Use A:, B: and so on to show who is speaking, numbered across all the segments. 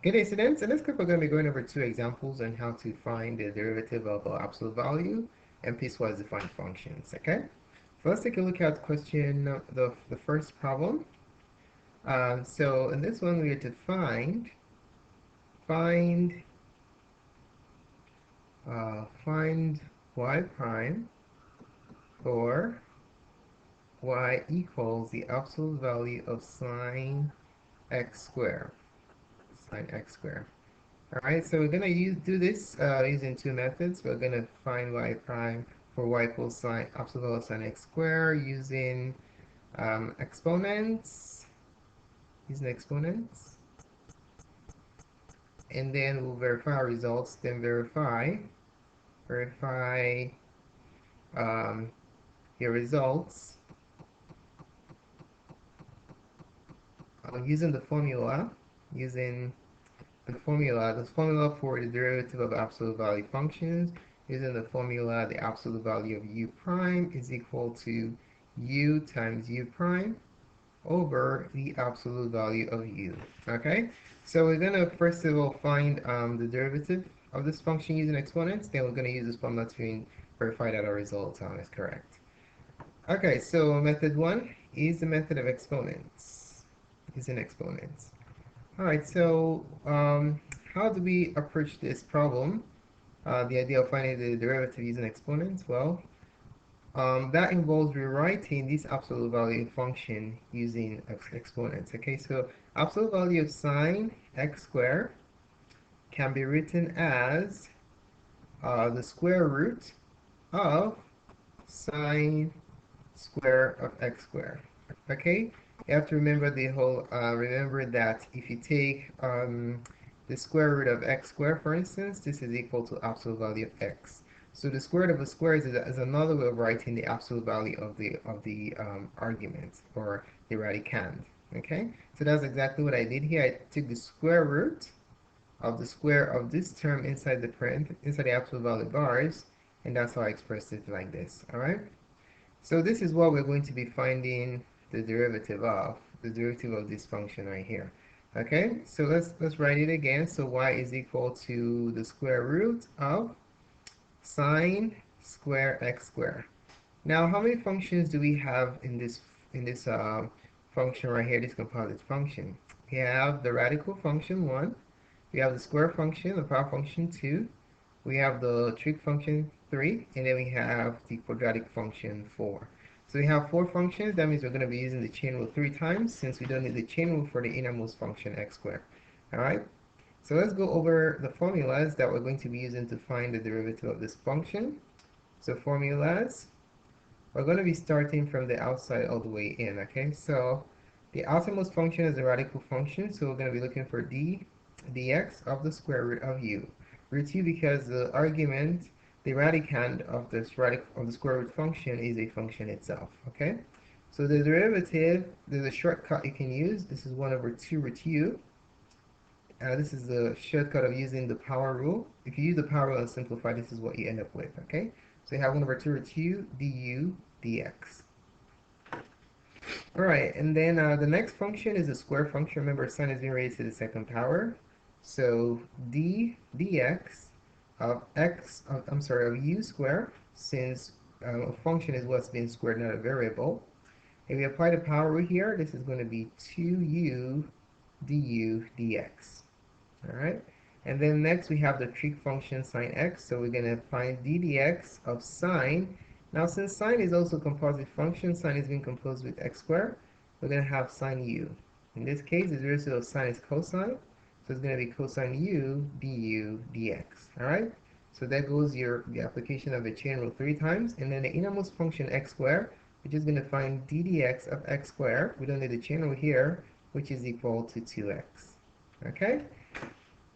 A: Good day, students. In this clip, we're going to be going over two examples on how to find the derivative of absolute value and piecewise defined functions. Okay, so let's take a look at question the first problem. So in this one, we are to find y prime for y equals the absolute value of sine x squared. Sine x squared. Alright, so we're going to do this using two methods. We're going to find y prime for y equals sine absolute value of sine x squared using exponents. And then we'll verify our results, then verify your results using the formula, the formula for the derivative of absolute value functions. Using the formula, the absolute value of u prime is equal to u times u prime over the absolute value of u. Okay, so we're going to first of all find the derivative of this function using exponents. Then we're going to use this formula to verify that our result is correct. Okay, so method one is the method of exponents. Using exponents. All right, so how do we approach this problem? The idea of finding the derivative using exponents? Well, that involves rewriting this absolute value function using exponents. Okay, so absolute value of sine x squared can be written as the square root of sine square of x squared. Okay, you have to remember remember that if you take the square root of x squared, for instance, this is equal to absolute value of x. So the square root of a square is another way of writing the absolute value of the argument or the radicand. Okay, so that's exactly what I did here. I took the square root of the square of this term inside the absolute value bars, and that's how I expressed it like this. All right. So this is what we're going to be finding the derivative of this function right here. Okay, so let's write it again. So y is equal to the square root of sine square x squared. Now, how many functions do we have in this function right here, this composite function? We have the radical function 1, we have the square function, the power function 2, we have the trig function 3, and then we have the quadratic function 4. So we have 4 functions. That means we're going to be using the chain rule 3 times, since we don't need the chain rule for the innermost function x squared. Alright, so let's go over the formulas that we're going to be using to find the derivative of this function. So formulas, we're going to be starting from the outside all the way in. Okay, so the outermost function is the radical function, so we're going to be looking for dx of the square root of u. Root u because the argument, the radicand of the square root function is a function itself. Okay, so the derivative, there's a shortcut you can use. This is 1 over 2 root u. This is the shortcut of using the power rule. If you use the power rule and simplify, this is what you end up with. Okay, so you have 1 over 2 root u du dx. All right, and then the next function is a square function. Remember, sine is being raised to the second power. So dx of of u squared, since a function is what's being squared, not a variable. If we apply the power rule here, this is going to be 2u du dx. All right, and then next we have the trig function sine x. So we're going to find ddx of sine. Now, since sine is also a composite function, sine is being composed with x squared, we're going to have sine u. In this case, the derivative of sine is cosine, so it's going to be cosine u du dx. All right, so that goes the application of the chain rule 3 times, and then the innermost function x squared, which is going to find ddx of x squared. We don't need the chain rule here, which is equal to 2x. Okay.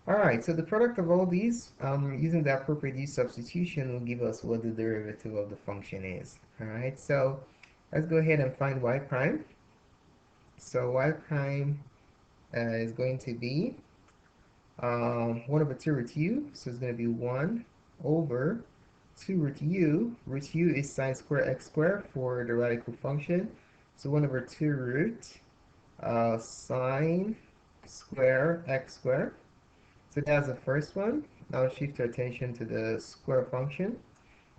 A: Alright, so the product of all these, using the appropriate u substitution, will give us what the derivative of the function is. Alright, so let's go ahead and find y prime. So y prime is going to be 1 over 2 root u, so it's going to be 1 over 2 root u. Root u is sine square x squared for the radical function. So 1 over 2 root sine square x squared So that's the first one. Now shift your attention to the square function.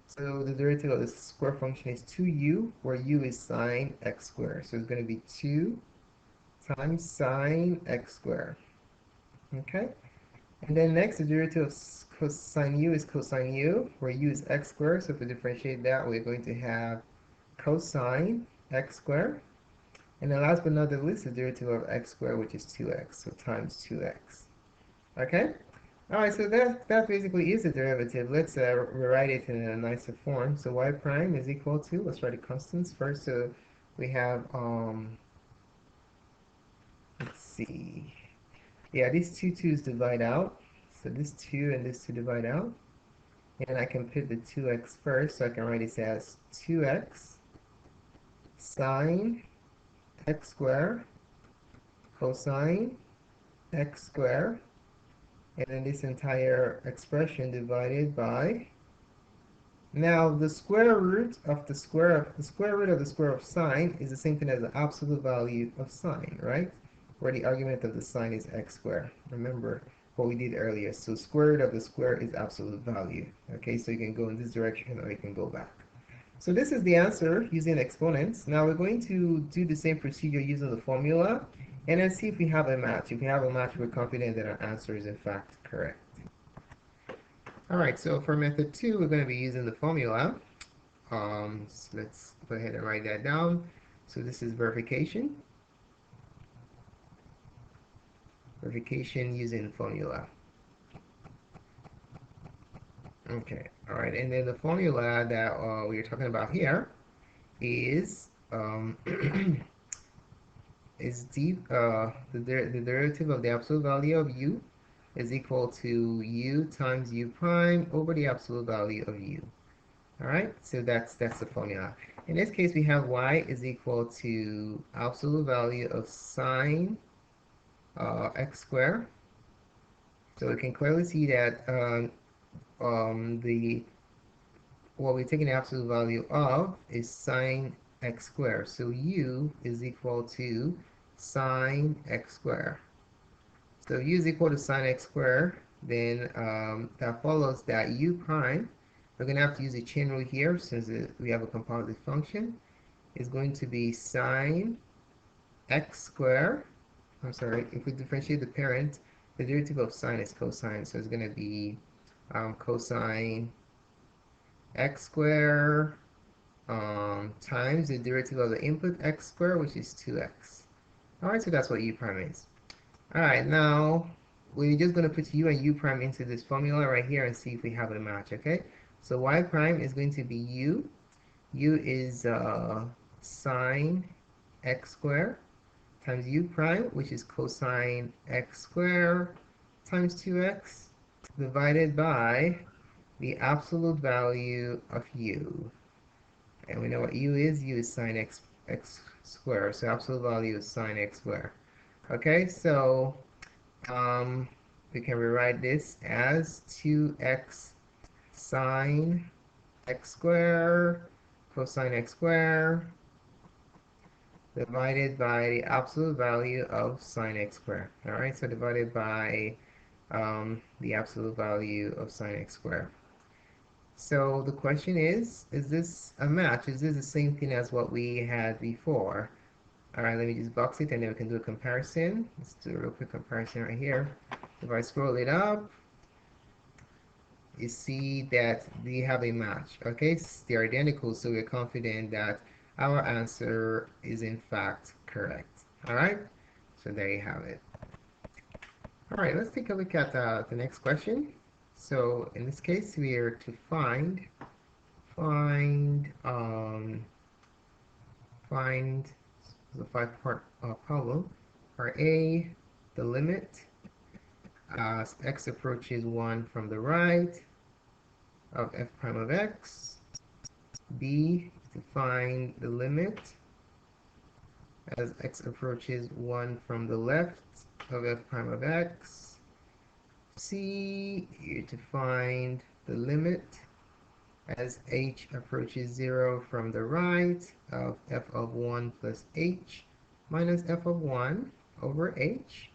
A: So the derivative of the square function is 2u, where u is sine x squared. So it's going to be 2 times sine x squared. Okay? And then next, the derivative of cosine u is cosine u, where u is x squared. So if we differentiate that, we're going to have cosine x squared. And then last but not the least, the derivative of x squared, which is 2x, so times 2x. Okay? All right, so that basically is the derivative. Let's rewrite it in a nicer form. So y prime is equal to, let's write the constants first. So we have, let's see. Yeah, these two 2's divide out. So this 2 and this 2 divide out. And I can put the 2x first, so I can write this as 2x sine x squared cosine x squared, and then this entire expression divided by, now the square root of the square root of the square of sine is the same thing as the absolute value of sine, right? Where the argument of the sine is x squared. Remember what we did earlier. So square root of the square is absolute value. Okay, so you can go in this direction or you can go back. So this is the answer using exponents. Now we're going to do the same procedure using the formula and then see if we have a match. If we have a match, we're confident that our answer is in fact correct. All right, so for method 2, we're going to be using the formula. So let's go ahead and write that down. So this is verification. Verification using formula. Okay, all right, and then the formula that we're talking about here is the derivative of the absolute value of u is equal to u times u prime over the absolute value of u. All right, so that's the formula. In this case, we have y is equal to absolute value of sine x squared. So we can clearly see that what we're taking the absolute value of is sine x squared. So u is equal to sine x squared. So u is equal to sine x squared, then that follows that u prime, we're going to have to use a chain rule here since we have a composite function, is going to be sine x squared. I'm sorry, if we differentiate the parent, the derivative of sine is cosine, so it's going to be cosine x squared times the derivative of the input x squared, which is 2x. All right, so that's what u prime is. All right, now we're just going to put u and u prime into this formula right here and see if we have a match, okay? So y prime is going to be u. U is sine x squared times u prime, which is cosine x squared times 2x, divided by the absolute value of u. And we know what u is. U is sine x squared. So absolute value is sine x squared. Okay, so we can rewrite this as 2x sine x squared cosine x squared divided by the absolute value of sine x squared. All right, so divided by the absolute value of sine x squared. So the question is this a match? Is this the same thing as what we had before? All right, let me just box it and then we can do a comparison. Let's do a real quick comparison right here. If I scroll it up, you see that they have a match. Okay, they're identical, so we're confident that our answer is in fact correct. All right, so there you have it. All right, let's take a look at the next question. So in this case, we are to find the 5-part problem. Part A, the limit as x approaches 1 from the right of f prime of x. B, to find the limit as x approaches 1 from the left of f prime of x. C, you to find the limit as h approaches 0 from the right of f of 1 plus h minus f of 1 over h.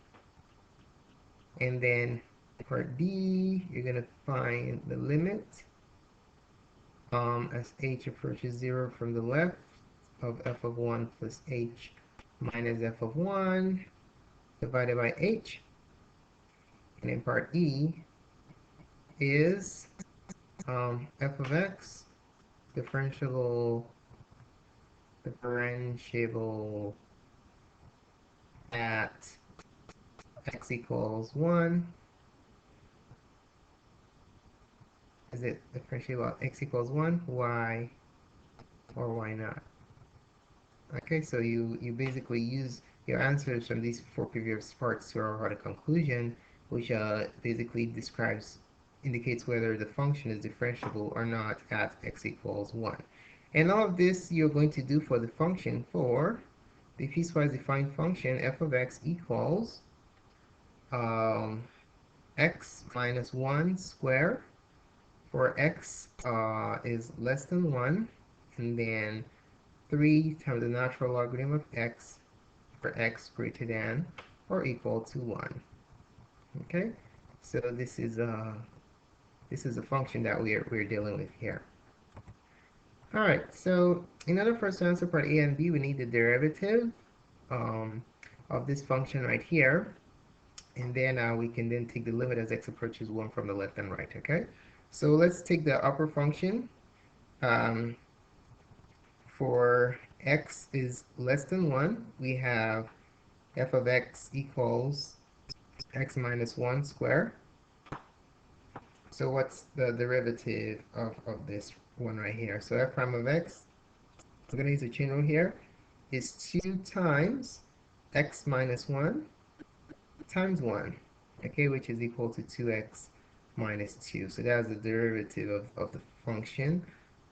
A: And then Part B, you're going to find the limit as h approaches 0 from the left of f of 1 plus h minus f of 1 divided by h. And then part E is f of x differentiable at x equals 1. Is it differentiable at x equals 1? Why or why not? Okay, so you basically use your answers from these four previous parts to arrive at a conclusion, which basically indicates whether the function is differentiable or not at x equals 1. And all of this you're going to do for the function for the piecewise defined function f of x equals um, x minus 1 squared for x is less than 1, and then 3 times the natural logarithm of x for x greater than or equal to 1. Okay, so this is a function that we're dealing with here. All right, so in order for us to answer part A and B, we need the derivative of this function right here, and then we can then take the limit as x approaches 1 from the left and right. Okay, so let's take the upper function. For x is less than 1, we have f of x equals x minus 1 squared. So what's the derivative of this one right here? So f prime of x, we're going to use a chain rule here, is 2 times x minus 1 times 1, okay, which is equal to 2x minus 2. So that's the derivative of the function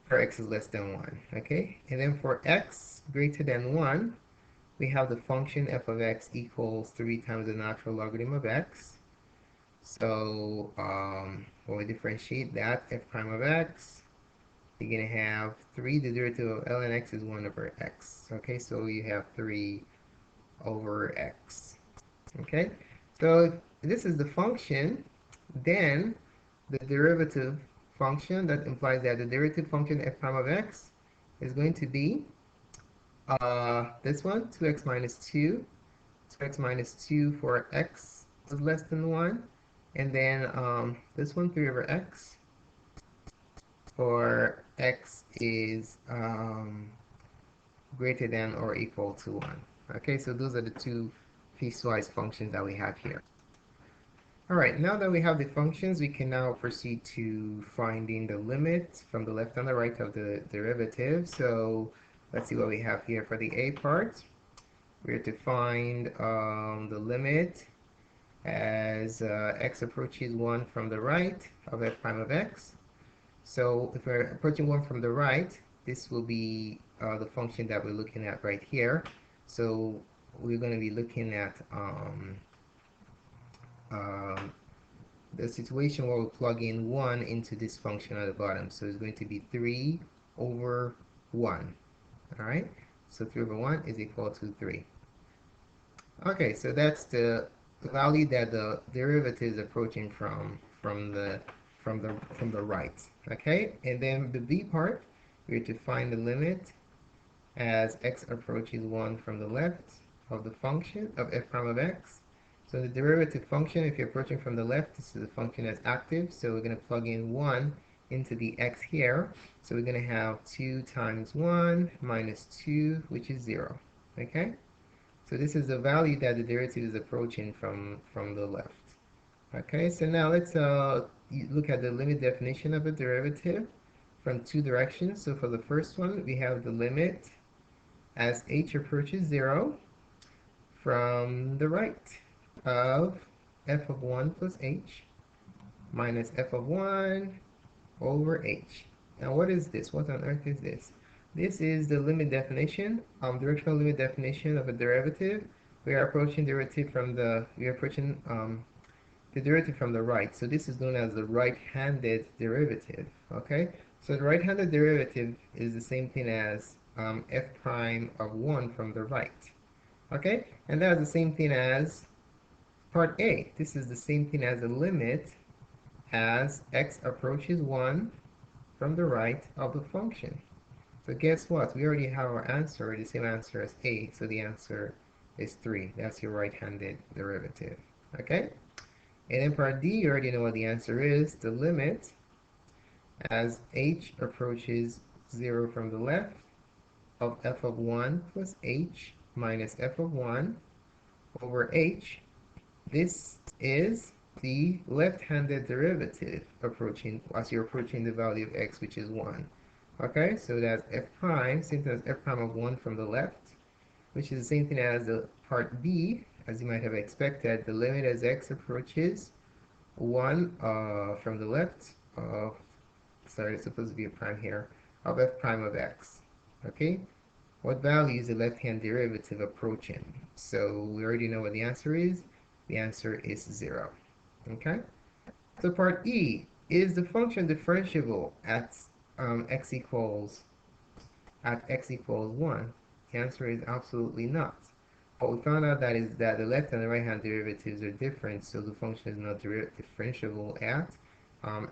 A: for x is less than 1, okay? And then for x greater than 1, we have the function f of x equals 3 times the natural logarithm of x. So when we differentiate that, f prime of x, you're going to have 3, the derivative of ln x is 1 over x. Okay, so you have 3 over x. Okay, so this is the function. Then the derivative function, that implies that the derivative function f prime of x is going to be this one, 2x minus 2, 2x minus 2 for x is less than 1, and then this one, 3 over x, for x is greater than or equal to 1. Okay, so those are the two piecewise functions that we have here. All right, now that we have the functions, we can now proceed to finding the limit from the left and the right of the derivative. So let's see what we have here for the a part. We're to find the limit as x approaches 1 from the right of f prime of x. So if we're approaching 1 from the right, this will be the function that we're looking at right here. So we're going to be looking at the situation where we plug in 1 into this function at the bottom. So it's going to be 3 over 1. All right, so 3 over 1 is equal to 3. Okay, so that's the value that the derivative is approaching from the right. Okay, and then the b part, we have to find the limit as x approaches 1 from the left of the function of f prime of x. So the derivative function, if you're approaching from the left, this is a function that's active, so we're going to plug in 1 into the x here. So we're going to have 2 times 1 minus 2, which is 0. Okay? So this is the value that the derivative is approaching from the left. Okay, so now let's look at the limit definition of a derivative from two directions. So for the first one, we have the limit as h approaches 0 from the right of f of 1 plus h minus f of 1 over h. Now what is this? What on earth is this? This is the limit definition, directional limit definition of a derivative. We are approaching the derivative from the right. So this is known as the right-handed derivative. Okay, so the right-handed derivative is the same thing as f prime of 1 from the right. Okay, and that's the same thing as Part A, this is the same thing as the limit as x approaches 1 from the right of the function. So guess what? We already have our answer, the same answer as A, so the answer is 3. That's your right-handed derivative. Okay? And in part D, you already know what the answer is. The limit as h approaches 0 from the left of f of 1 plus h minus f of 1 over h. This is the left-handed derivative approaching as you're approaching the value of x, which is 1. Okay, so that's f prime, same thing as f prime of 1 from the left, which is the same thing as the part B, as you might have expected. The limit as x approaches 1 from the left of, sorry, it's supposed to be a prime here, of f prime of x. Okay, what value is the left-hand derivative approaching? So we already know what the answer is. The answer is 0. Okay? So part E, is the function differentiable at x equals 1? The answer is absolutely not. What we found out that is that the left and the right hand derivatives are different, so the function is not differentiable at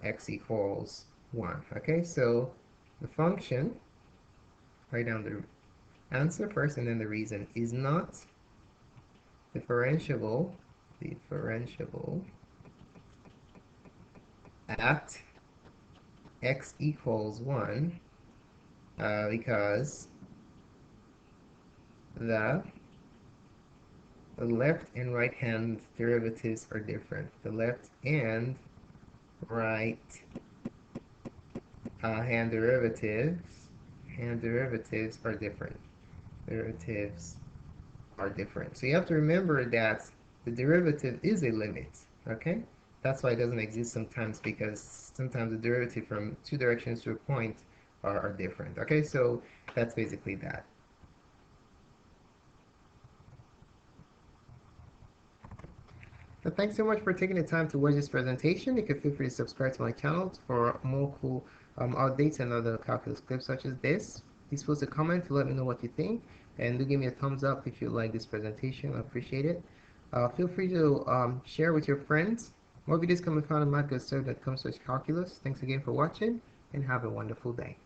A: x equals 1. Okay, so the function, write down the answer first and then the reason, is not differentiable at x equals 1 because the left and right hand derivatives are different. The left and right hand derivatives are different. Derivatives are different. So you have to remember that the derivative is a limit, okay? That's why it doesn't exist sometimes, because sometimes the derivative from two directions to a point are different, okay? So that's basically that. So thanks so much for taking the time to watch this presentation. You can feel free to subscribe to my channel for more cool updates and other calculus clips such as this. Please post a comment to let me know what you think, and do give me a thumbs up if you like this presentation. I appreciate it. Feel free to share with your friends. More videos can be found on mathgoodstuff.com/calculus. Thanks again for watching, and have a wonderful day.